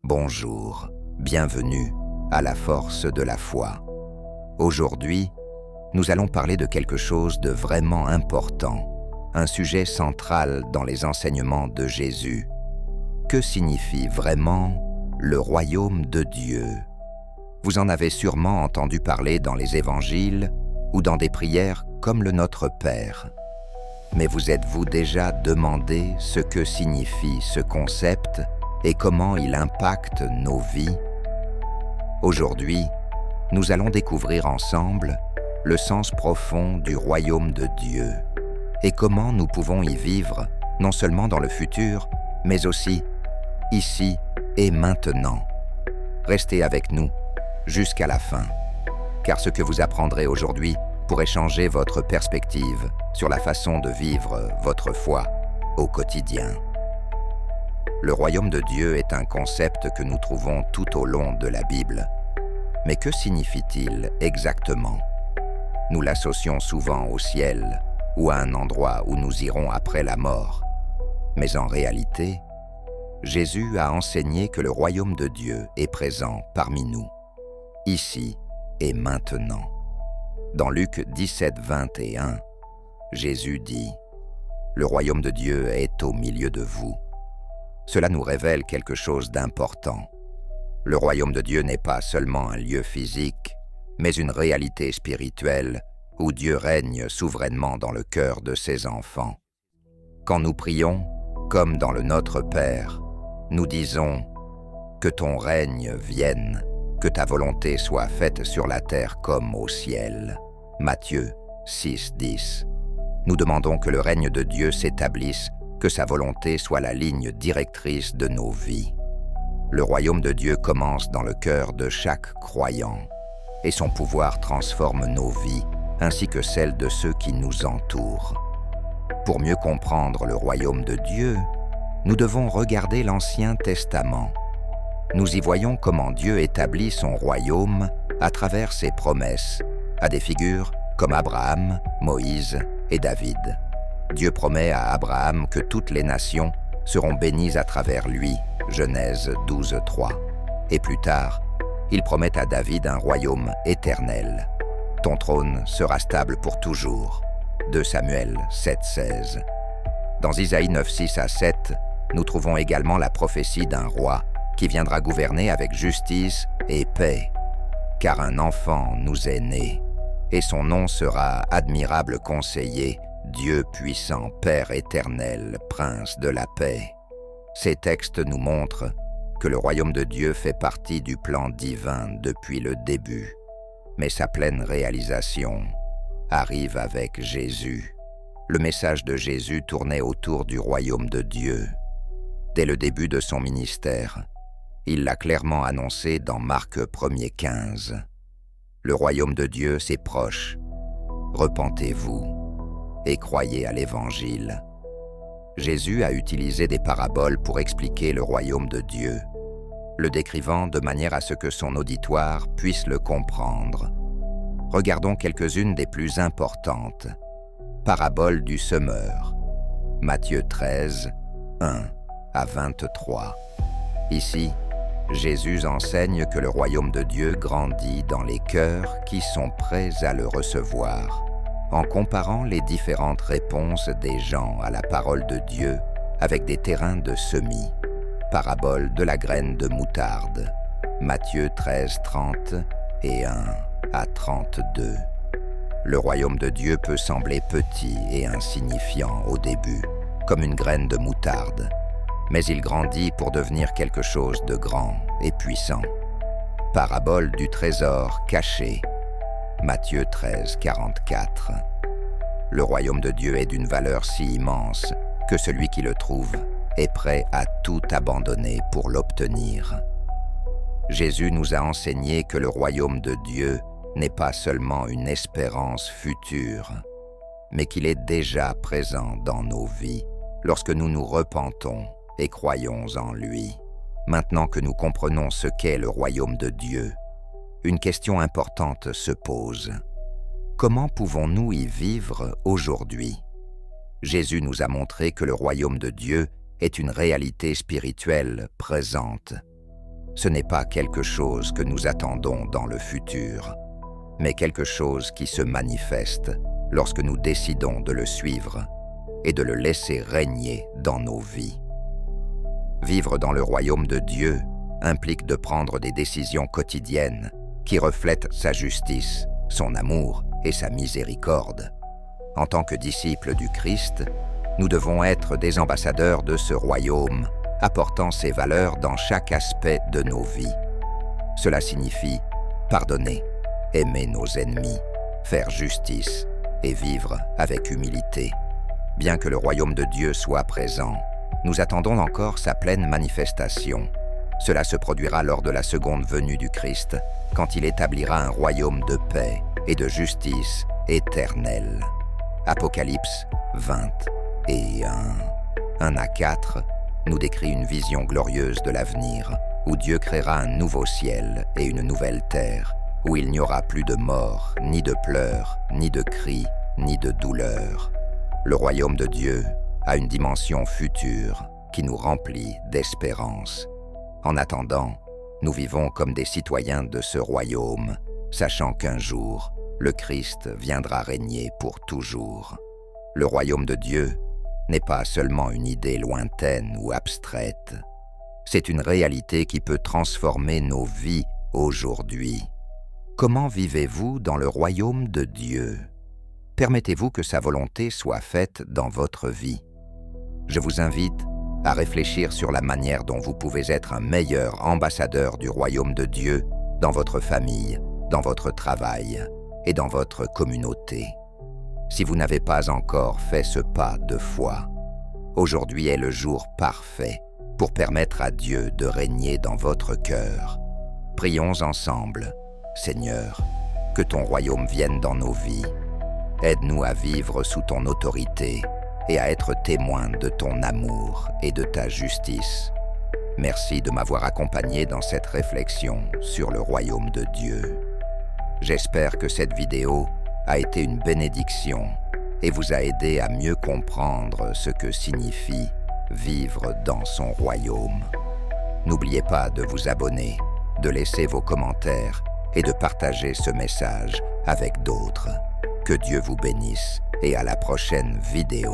Bonjour, bienvenue à la force de la foi. Aujourd'hui, nous allons parler de quelque chose de vraiment important, un sujet central dans les enseignements de Jésus. Que signifie vraiment le royaume de Dieu? Vous en avez sûrement entendu parler dans les évangiles ou dans des prières comme le Notre Père. Mais vous êtes-vous déjà demandé ce que signifie ce concept et comment il impacte nos vies? Aujourd'hui, nous allons découvrir ensemble le sens profond du royaume de Dieu et comment nous pouvons y vivre, non seulement dans le futur, mais aussi ici et maintenant. Restez avec nous jusqu'à la fin, car ce que vous apprendrez aujourd'hui pourrait changer votre perspective sur la façon de vivre votre foi au quotidien. Le royaume de Dieu est un concept que nous trouvons tout au long de la Bible. Mais que signifie-t-il exactement? Nous l'associons souvent au ciel ou à un endroit où nous irons après la mort. Mais en réalité, Jésus a enseigné que le royaume de Dieu est présent parmi nous, ici et maintenant. Dans Luc 17, 21, Jésus dit « Le royaume de Dieu est au milieu de vous ». Cela nous révèle quelque chose d'important. Le royaume de Dieu n'est pas seulement un lieu physique, mais une réalité spirituelle où Dieu règne souverainement dans le cœur de ses enfants. Quand nous prions, comme dans le Notre Père, nous disons « Que ton règne vienne ». Que ta volonté soit faite sur la terre comme au ciel. Matthieu 6, 10. Nous demandons que le règne de Dieu s'établisse, que sa volonté soit la ligne directrice de nos vies. Le royaume de Dieu commence dans le cœur de chaque croyant, et son pouvoir transforme nos vies, ainsi que celles de ceux qui nous entourent. Pour mieux comprendre le royaume de Dieu, nous devons regarder l'Ancien Testament. Nous y voyons comment Dieu établit son royaume à travers ses promesses, à des figures comme Abraham, Moïse et David. Dieu promet à Abraham que toutes les nations seront bénies à travers lui, Genèse 12, 3. Et plus tard, il promet à David un royaume éternel. Ton trône sera stable pour toujours. 2 Samuel 7, 16. Dans Isaïe 9, 6 à 7, nous trouvons également la prophétie d'un roi qui viendra gouverner avec justice et paix. Car un enfant nous est né, et son nom sera admirable conseiller, Dieu puissant, Père éternel, Prince de la paix. Ces textes nous montrent que le royaume de Dieu fait partie du plan divin depuis le début, mais sa pleine réalisation arrive avec Jésus. Le message de Jésus tournait autour du royaume de Dieu. Dès le début de son ministère, il l'a clairement annoncé dans Marc 1er 15. Le royaume de Dieu, c'est proche. Repentez-vous et croyez à l'Évangile. Jésus a utilisé des paraboles pour expliquer le royaume de Dieu, le décrivant de manière à ce que son auditoire puisse le comprendre. Regardons quelques-unes des plus importantes. Parabole du semeur. Matthieu 13, 1 à 23. Ici, Jésus enseigne que le royaume de Dieu grandit dans les cœurs qui sont prêts à le recevoir, en comparant les différentes réponses des gens à la parole de Dieu avec des terrains de semis. Parabole de la graine de moutarde, Matthieu 13, 30 et 1 à 32. Le royaume de Dieu peut sembler petit et insignifiant au début, comme une graine de moutarde, mais il grandit pour devenir quelque chose de grand et puissant. Parabole du trésor caché, Matthieu 13, 44. Le royaume de Dieu est d'une valeur si immense que celui qui le trouve est prêt à tout abandonner pour l'obtenir. Jésus nous a enseigné que le royaume de Dieu n'est pas seulement une espérance future, mais qu'il est déjà présent dans nos vies lorsque nous nous repentons et croyons en lui. Maintenant que nous comprenons ce qu'est le royaume de Dieu, une question importante se pose. Comment pouvons-nous y vivre aujourd'hui? Jésus nous a montré que le royaume de Dieu est une réalité spirituelle présente. ce n'est pas quelque chose que nous attendons dans le futur, mais quelque chose qui se manifeste lorsque nous décidons de le suivre et de le laisser régner dans nos vies. Vivre dans le royaume de Dieu implique de prendre des décisions quotidiennes qui reflètent sa justice, son amour et sa miséricorde. En tant que disciples du Christ, nous devons être des ambassadeurs de ce royaume, apportant ces valeurs dans chaque aspect de nos vies. Cela signifie pardonner, aimer nos ennemis, faire justice et vivre avec humilité. Bien que le royaume de Dieu soit présent, nous attendons encore sa pleine manifestation. Cela se produira lors de la seconde venue du Christ, quand il établira un royaume de paix et de justice éternelle. Apocalypse 20 et 1 à 4 nous décrit une vision glorieuse de l'avenir, où Dieu créera un nouveau ciel et une nouvelle terre, où il n'y aura plus de mort, ni de pleurs, ni de cris, ni de douleur. Le royaume de Dieu a une dimension future qui nous remplit d'espérance. En attendant, nous vivons comme des citoyens de ce royaume, sachant qu'un jour, le Christ viendra régner pour toujours. Le royaume de Dieu n'est pas seulement une idée lointaine ou abstraite. C'est une réalité qui peut transformer nos vies aujourd'hui. Comment vivez-vous dans le royaume de Dieu? Permettez-vous que sa volonté soit faite dans votre vie? Je vous invite à réfléchir sur la manière dont vous pouvez être un meilleur ambassadeur du royaume de Dieu dans votre famille, dans votre travail et dans votre communauté. Si vous n'avez pas encore fait ce pas de foi, aujourd'hui est le jour parfait pour permettre à Dieu de régner dans votre cœur. Prions ensemble. Seigneur, que ton royaume vienne dans nos vies. Aide-nous à vivre sous ton autorité et à être témoins de ton amour et de ta justice. Merci de m'avoir accompagné dans cette réflexion sur le royaume de Dieu. J'espère que cette vidéo a été une bénédiction et vous a aidé à mieux comprendre ce que signifie vivre dans son royaume. N'oubliez pas de vous abonner, de laisser vos commentaires et de partager ce message avec d'autres. Que Dieu vous bénisse et à la prochaine vidéo.